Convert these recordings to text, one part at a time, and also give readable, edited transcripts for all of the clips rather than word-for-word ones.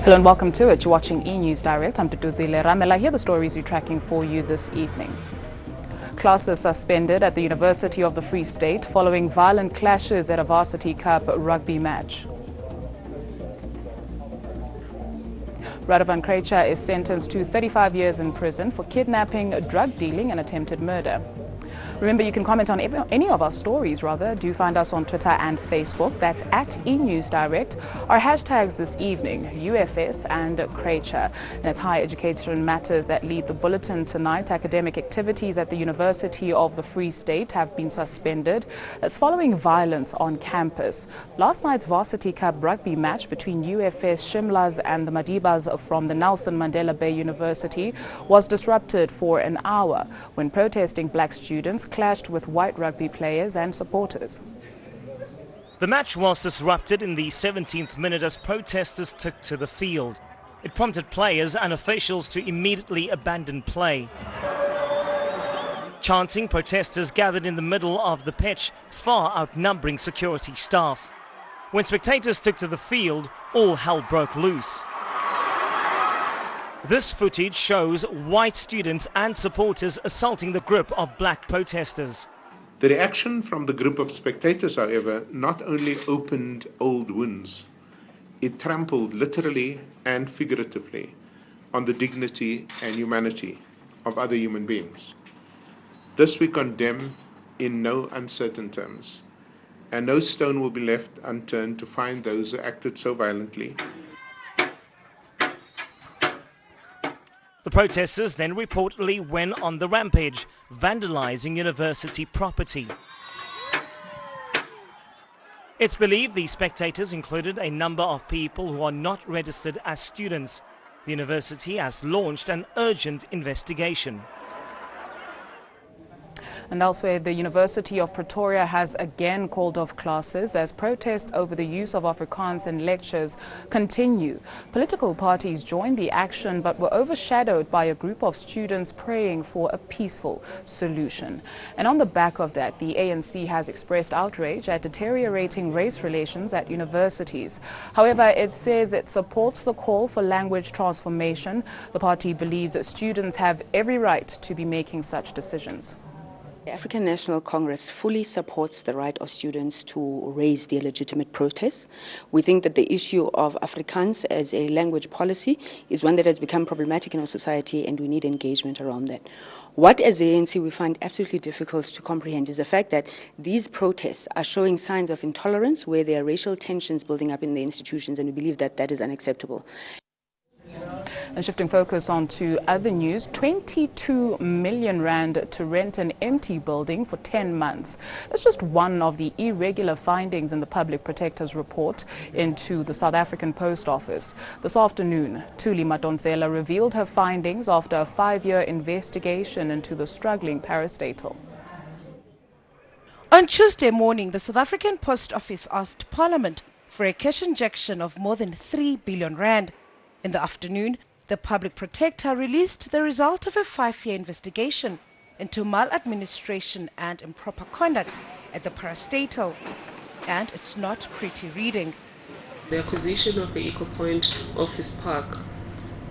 Hello and welcome to it. You're watching eNews Direct. I'm Tutuzile Ramela. Here are the stories we're tracking for you this evening. Classes suspended at the University of the Free State following violent clashes at a varsity cup rugby match. Radovan Krejcir is sentenced to 35 years in prison for kidnapping, drug dealing and attempted murder. Remember, you can comment on any of our stories, Do find us on Twitter and Facebook. That's at eNews Direct. Our hashtags this evening, UFS and Krejcir. And it's higher education matters that lead the bulletin tonight. Academic activities at the University of the Free State have been suspended. That's following violence on campus. Last night's Varsity Cup rugby match between UFS Shimlas and the Madibas from the Nelson Mandela Bay University was disrupted for an hour when protesting black students clashed with white rugby players and supporters. The match was disrupted in the 17th minute as protesters took to the field. It prompted players and officials to immediately abandon play. Chanting protesters gathered in the middle of the pitch, far outnumbering security staff. When spectators took to the field, all hell broke loose. This footage shows white students and supporters assaulting the group of black protesters. The reaction from the group of spectators, however, not only opened old wounds, it trampled literally and figuratively on the dignity and humanity of other human beings. This we condemn in no uncertain terms, and no stone will be left unturned to find those who acted so violently. The protesters then reportedly went on the rampage, vandalizing university property. It's believed these spectators included a number of people who are not registered as students. The university has launched an urgent investigation. And elsewhere, the University of Pretoria has again called off classes as protests over the use of Afrikaans in lectures continue. Political parties joined the action but were overshadowed by a group of students praying for a peaceful solution. And on the back of that, the ANC has expressed outrage at deteriorating race relations at universities. However, it says it supports the call for language transformation. The party believes that students have every right to be making such decisions. The African National Congress fully supports the right of students to raise their legitimate protests. We think that the issue of Afrikaans as a language policy is one that has become problematic in our society, and we need engagement around that. What, as the ANC, we find absolutely difficult to comprehend is the fact that these protests are showing signs of intolerance where there are racial tensions building up in the institutions, and we believe that that is unacceptable. And shifting focus on to other news, 22 million rand to rent an empty building for 10 months. That's just one of the irregular findings in the Public Protector's report into the South African Post Office. This afternoon, Thuli Madonsela revealed her findings after a 5-year investigation into the struggling parastatal. On Tuesday morning, the South African Post Office asked Parliament for a cash injection of more than 3 billion rand. In the afternoon, the Public Protector released the result of a 5-year investigation into maladministration and improper conduct at the parastatal. And it's not pretty reading. The acquisition of the EcoPoint Office Park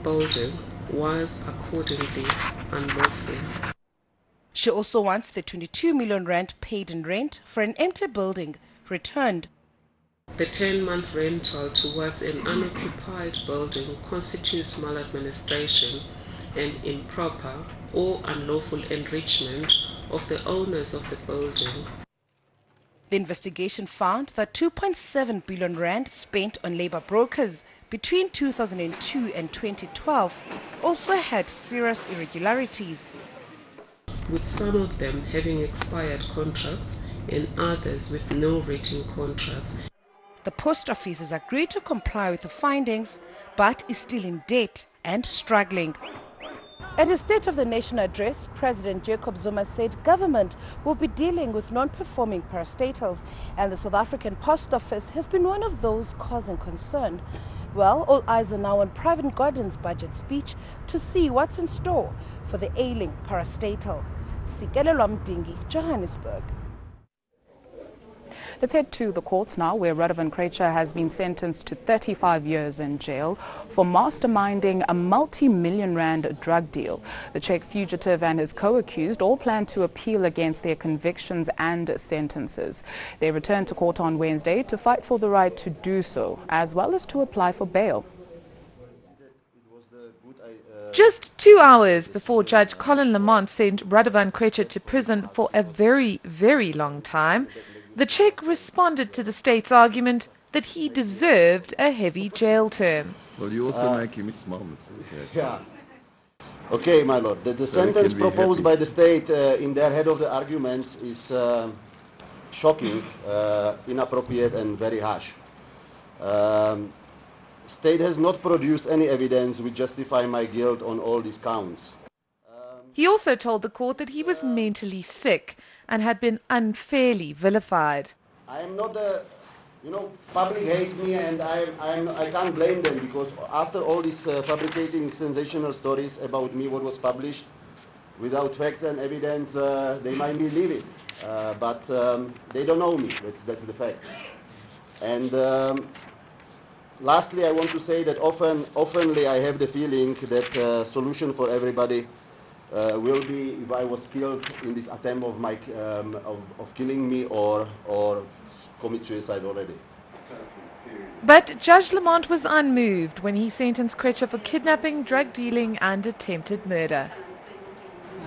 building was accordingly unlawful. She also wants the 22 million rand paid in rent for an empty building returned. The 10-month rental towards an unoccupied building constitutes maladministration and improper or unlawful enrichment of the owners of the building. The investigation found that 2.7 billion rand spent on labor brokers between 2002 and 2012 also had serious irregularities, with some of them having expired contracts and others with no written contracts. The Post Office has agreed to comply with the findings, but is still in debt and struggling. At his State of the Nation address, President Jacob Zuma said government will be dealing with non-performing parastatals, and the South African Post Office has been one of those causing concern. Well, all eyes are now on Private Gordon's budget speech to see what's in store for the ailing parastatal. Sikelelwa Mdingi, Johannesburg. Let's head to the courts now, where Radovan Krejcir has been sentenced to 35 years in jail for masterminding a multi-million rand drug deal. The Czech fugitive and his co-accused all plan to appeal against their convictions and sentences. They returned to court on Wednesday to fight for the right to do so, as well as to apply for bail. Just 2 hours before Judge Colin Lamont sent Radovan Krejcir to prison for a very, very long time, the Czech responded to the state's argument that he deserved a heavy jail term. Well, you also make him smile. Yeah. Okay, my lord. The sentence proposed by the state in their head of the arguments is shocking, inappropriate, and very harsh. State has not produced any evidence which justify my guilt on all these counts. He also told the court that he was mentally sick and had been unfairly vilified. I am not a, public hate me, and I can't blame them, because after all these fabricating sensational stories about me, what was published, without facts and evidence, they might believe it, but they don't know me. That's the fact. And lastly, I want to say that oftenly I have the feeling that solution for everybody will be if I was killed in this attempt of killing me or commit suicide already. But Judge Lamont was unmoved when he sentenced Krejcir for kidnapping, drug dealing and attempted murder.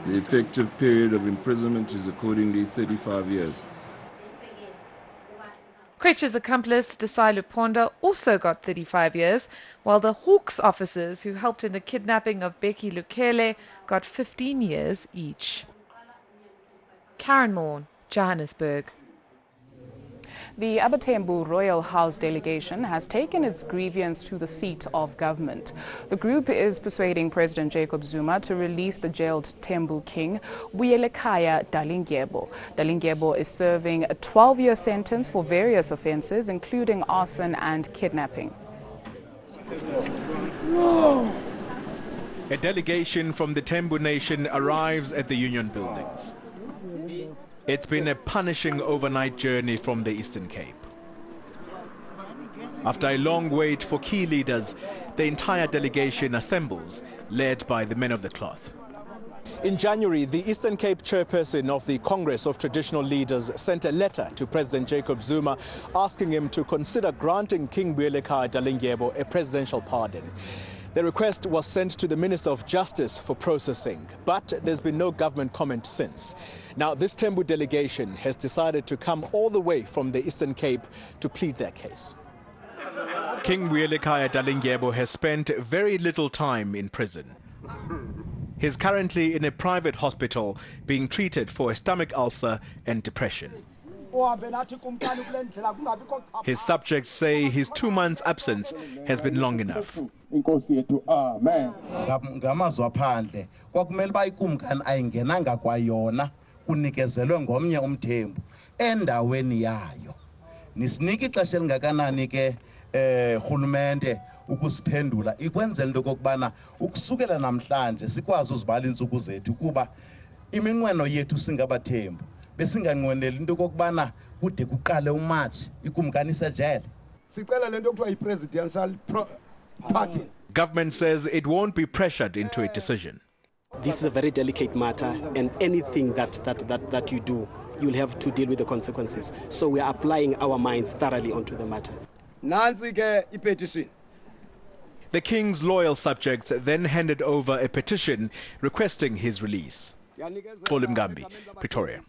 The effective period of imprisonment is accordingly 35 years. Krejcir's accomplice, Desai Luponda, also got 35 years, while the Hawks officers who helped in the kidnapping of Becky Lukele got 15 years each. Karen Morn, Johannesburg. The Abatembu Royal House delegation has taken its grievance to the seat of government. The group is persuading President Jacob Zuma to release the jailed Tembu king, Buyelekhaya Dalindyebo. Dalindyebo is serving a 12-year sentence for various offences, including arson and kidnapping. A delegation from the Tembu nation arrives at the Union buildings. It's been a punishing overnight journey from the Eastern Cape. After a long wait for key leaders, the entire delegation assembles, led by the men of the cloth. In January, the Eastern Cape chairperson of the Congress of Traditional Leaders sent a letter to President Jacob Zuma asking him to consider granting King Buyelekhaya Dalindyebo a presidential pardon. The request was sent to the Minister of Justice for processing, but there's been no government comment since. Now, this Tembu delegation has decided to come all the way from the Eastern Cape to plead their case. King Buyelekhaya Dalindyebo has spent very little time in prison. He's currently in a private hospital being treated for a stomach ulcer and depression. His subjects say his 2 months' absence has been long enough. Ngamazwa phandle kwakumele bayikumkani ayingenanga kwayona kunikezelwe ngomnye umthembu endaweni yayo nisinike ixesha elingakanani ke rhulumente ukusiphendula ikwenzela into kokubana ukusukela namhlanje sikwazi uzibala iintsuku zethu kuba iminqweno yethu singabathembu besinganqweneli into kokubana kude kuqale umatshi ikumkani isejele sicela lento kuthiwa yi-presidential party. Government says it won't be pressured into a decision. This is a very delicate matter, and anything that you do, you'll have to deal with the consequences. So we are applying our minds thoroughly onto the matter. Nansi ke i-petition. The king's loyal subjects then handed over a petition requesting his release. Gambi, Pretoria.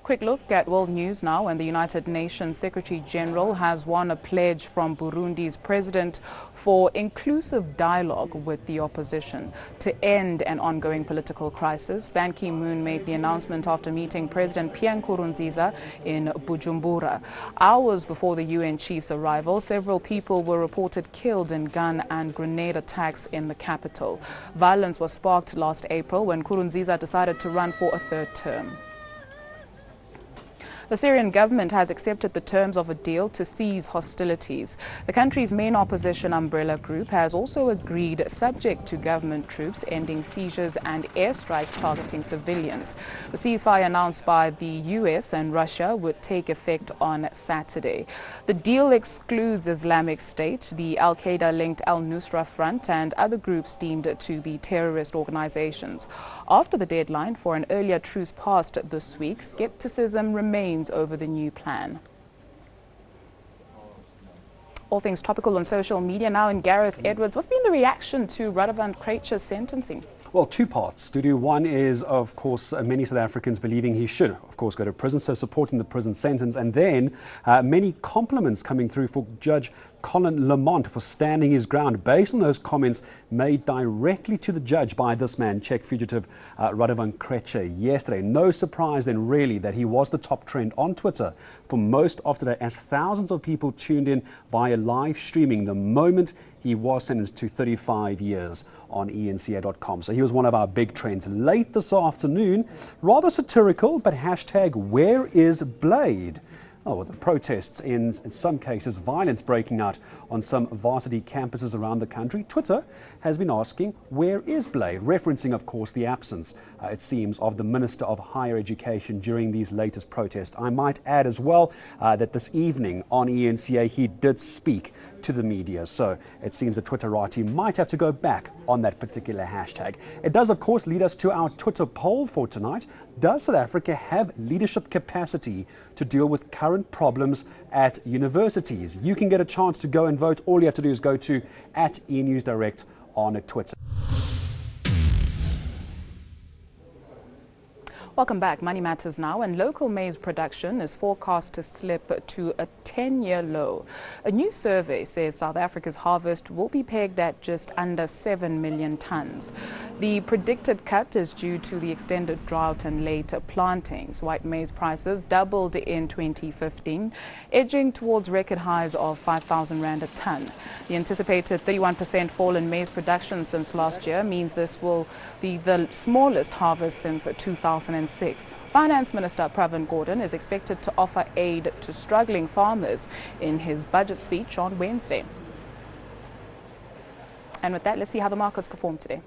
Quick look at world news now, and the United Nations Secretary General has won a pledge from Burundi's president for inclusive dialogue with the opposition to end an ongoing political crisis. Ban Ki-moon made the announcement after meeting President Pierre Nkurunziza in Bujumbura. Hours before the UN chief's arrival, several people were reported killed in gun and grenade attacks in the capital. Violence was sparked last April when Nkurunziza decided to run for a third term. The Syrian government has accepted the terms of a deal to cease hostilities. The country's main opposition umbrella group has also agreed, subject to government troops ending seizures and airstrikes targeting civilians. The ceasefire announced by the US and Russia would take effect on Saturday. The deal excludes Islamic State, the Al-Qaeda-linked Al-Nusra Front, and other groups deemed to be terrorist organizations. After the deadline for an earlier truce passed this week, skepticism remains over the new plan. All things topical on social media now. In Gareth Edwards, what's been the reaction to Radovan Krejcir's sentencing? Well, two parts, Dudu. One is, of course, many South Africans believing he should, of course, go to prison, so supporting the prison sentence. And then many compliments coming through for Judge Colin Lamont for standing his ground based on those comments made directly to the judge by this man, Czech fugitive Radovan Krejcir, yesterday. No surprise then really that he was the top trend on Twitter for most of today, as thousands of people tuned in via live streaming the moment he was sentenced to 35 years on eNCA.com. So he was one of our big trends. Late this afternoon, rather satirical, but hashtag where is Blade? Oh, with the protests, in some cases violence breaking out on some varsity campuses around the country, Twitter has been asking, where is Blade? Referencing, of course, the absence, it seems, of the Minister of Higher Education during these latest protests. I might add as well that this evening on eNCA he did speak to the media. So it seems the Twitterati might have to go back on that particular hashtag. It does, of course, lead us to our Twitter poll for tonight. Does South Africa have leadership capacity to deal with current problems at universities? You can get a chance to go and vote. All you have to do is go to @eNews Direct on Twitter. Welcome back. Money matters now, and local maize production is forecast to slip to a 10-year low. A new survey says South Africa's harvest will be pegged at just under 7 million tons. The predicted cut is due to the extended drought and late plantings. White maize prices doubled in 2015, edging towards record highs of 5,000 rand a ton. The anticipated 31% fall in maize production since last year means this will be the smallest harvest since 2006. Finance Minister Pravin Gordhan is expected to offer aid to struggling farmers in his budget speech on Wednesday. And with that, let's see how the markets performed today.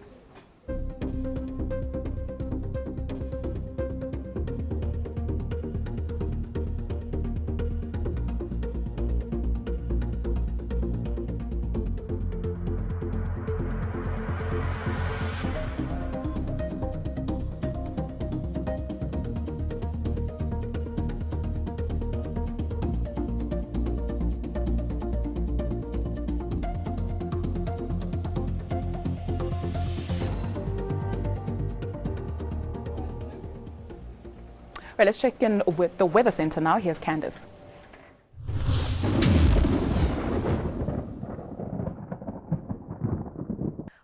Right, let's check in with the Weather Centre now. Here's Candace.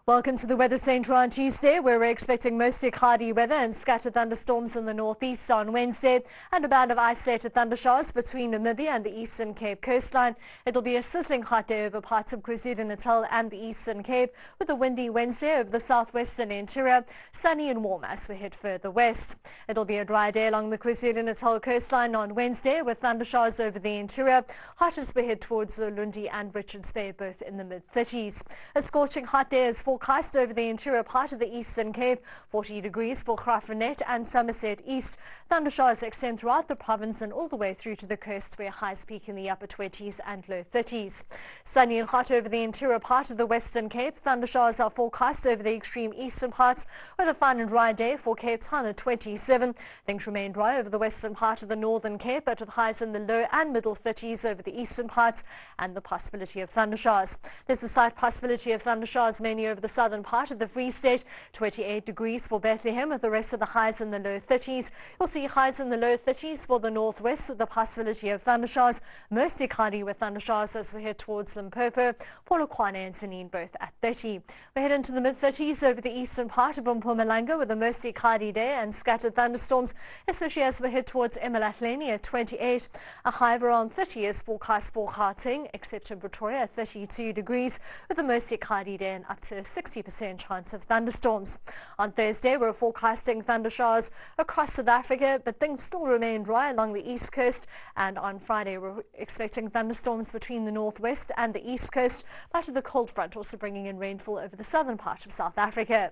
Welcome to the Weather Centre on Tuesday, where we're expecting mostly cloudy weather and scattered thunderstorms in the northeast on Wednesday, and a band of isolated thundershowers between Namibia and the Eastern Cape coastline. It'll be a sizzling hot day over parts of KwaZulu-Natal and the Eastern Cape, with a windy Wednesday over the southwestern interior, sunny and warm as we head further west. It'll be a dry day along the KwaZulu-Natal coastline on Wednesday, with thundershowers over the interior, hot as we head towards Lundi and Richards Bay, both in the mid-30s. A scorching hot day is forecast over the interior part of the Eastern Cape, 40 degrees for Graaff-Reinet and Somerset East. Thundershowers extend throughout the province and all the way through to the coast, where highs peak in the upper 20s and low 30s. Sunny and hot over the interior part of the Western Cape. Thundershowers are forecast over the extreme eastern parts, with a fine and dry day for Cape Town at 27. Things remain dry over the western part of the Northern Cape, but with highs in the low and middle 30s over the eastern parts and the possibility of thundershowers. There's a slight possibility of thundershowers mainly over the southern part of the Free State, 28 degrees for Bethlehem, with the rest of the highs in the low 30s. You'll see highs in the low 30s for the northwest, with the possibility of thundershowers, mostly cloudy with thundershowers as we head towards Limpopo, Polokwane and Tzaneen both at 30. We head into the mid-30s over the eastern part of Mpumalanga, with a mostly cloudy day and scattered thunderstorms, especially as we head towards eMalahleni at 28. A high of around 30 is forecast for Gauteng, except in Pretoria at 32 degrees, with a mostly cloudy day and up to 60% chance of thunderstorms. On Thursday, we're forecasting thunder showers across South Africa, but things still remain dry along the east coast. And on Friday, we're expecting thunderstorms between the northwest and the east coast, but the cold front also bringing in rainfall over the southern part of South Africa.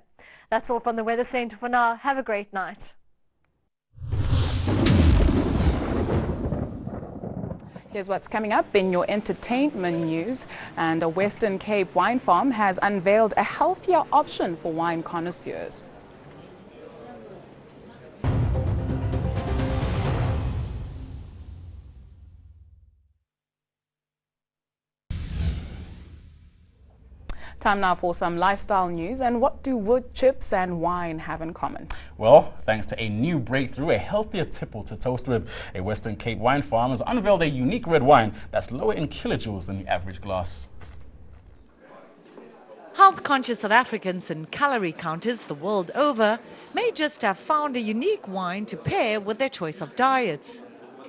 That's all from the Weather Centre for now. Have a great night. Here's what's coming up in your entertainment news. And a Western Cape wine farm has unveiled a healthier option for wine connoisseurs. Time now for some lifestyle news. And what do wood chips and wine have in common? Well, thanks to a new breakthrough, a healthier tipple to toast with, a Western Cape wine farm has unveiled a unique red wine that's lower in kilojoules than the average glass. Health-conscious South Africans and calorie counters the world over may just have found a unique wine to pair with their choice of diets.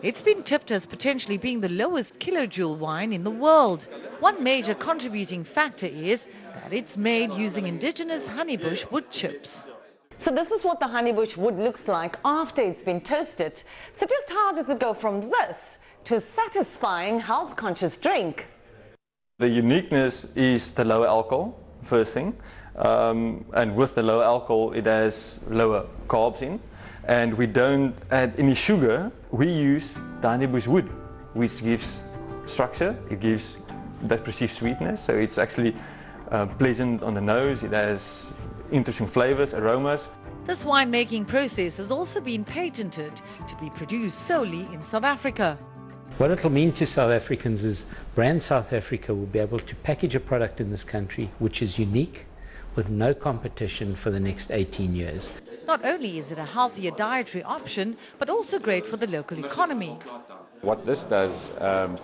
It's been tipped as potentially being the lowest kilojoule wine in the world. One major contributing factor is that it's made using indigenous honeybush wood chips. So this is what the honeybush wood looks like after it's been toasted. So just how does it go from this to a satisfying health-conscious drink? The uniqueness is the lower alcohol, first thing. And with the lower alcohol, it has lower carbs in. And we don't add any sugar. We use the honeybush wood, which gives structure. It gives that perceived sweetness. So it's actually pleasant on the nose. It has interesting flavors, aromas. This winemaking process has also been patented to be produced solely in South Africa. What it'll mean to South Africans is Brand South Africa will be able to package a product in this country which is unique, with no competition for the next 18 years. Not only is it a healthier dietary option, but also great for the local economy. What this does,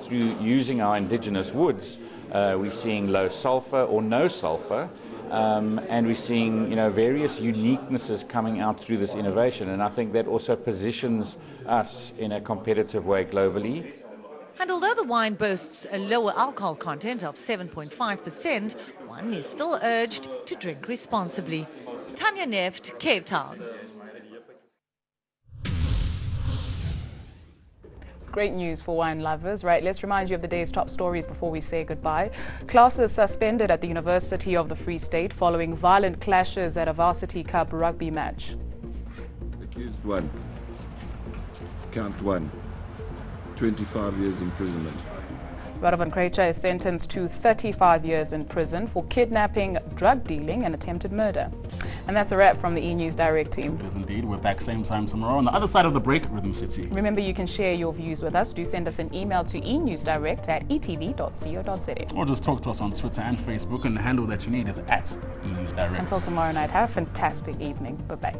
through using our indigenous woods, we're seeing low sulfur or no sulfur, and we're seeing various uniquenesses coming out through this innovation, and I think that also positions us in a competitive way globally. And although the wine boasts a lower alcohol content of 7.5%, one is still urged to drink responsibly. Tanya Neft, Cape Town. Great news for wine lovers, right? Let's remind you of the day's top stories before we say goodbye. Classes suspended at the University of the Free State following violent clashes at a varsity cup rugby match. Accused 1. Count 1. 25 years imprisonment. Radovan Krejcir is sentenced to 35 years in prison for kidnapping, drug dealing and attempted murder. And that's a wrap from the eNews Direct team. It is indeed. We're back same time tomorrow on the other side of the break, Rhythm City. Remember, you can share your views with us. Do send us an email to enewsdirect@etv.co.za. Or just talk to us on Twitter and Facebook, and the handle that you need is @eNewsDirect. Until tomorrow night, have a fantastic evening. Bye-bye.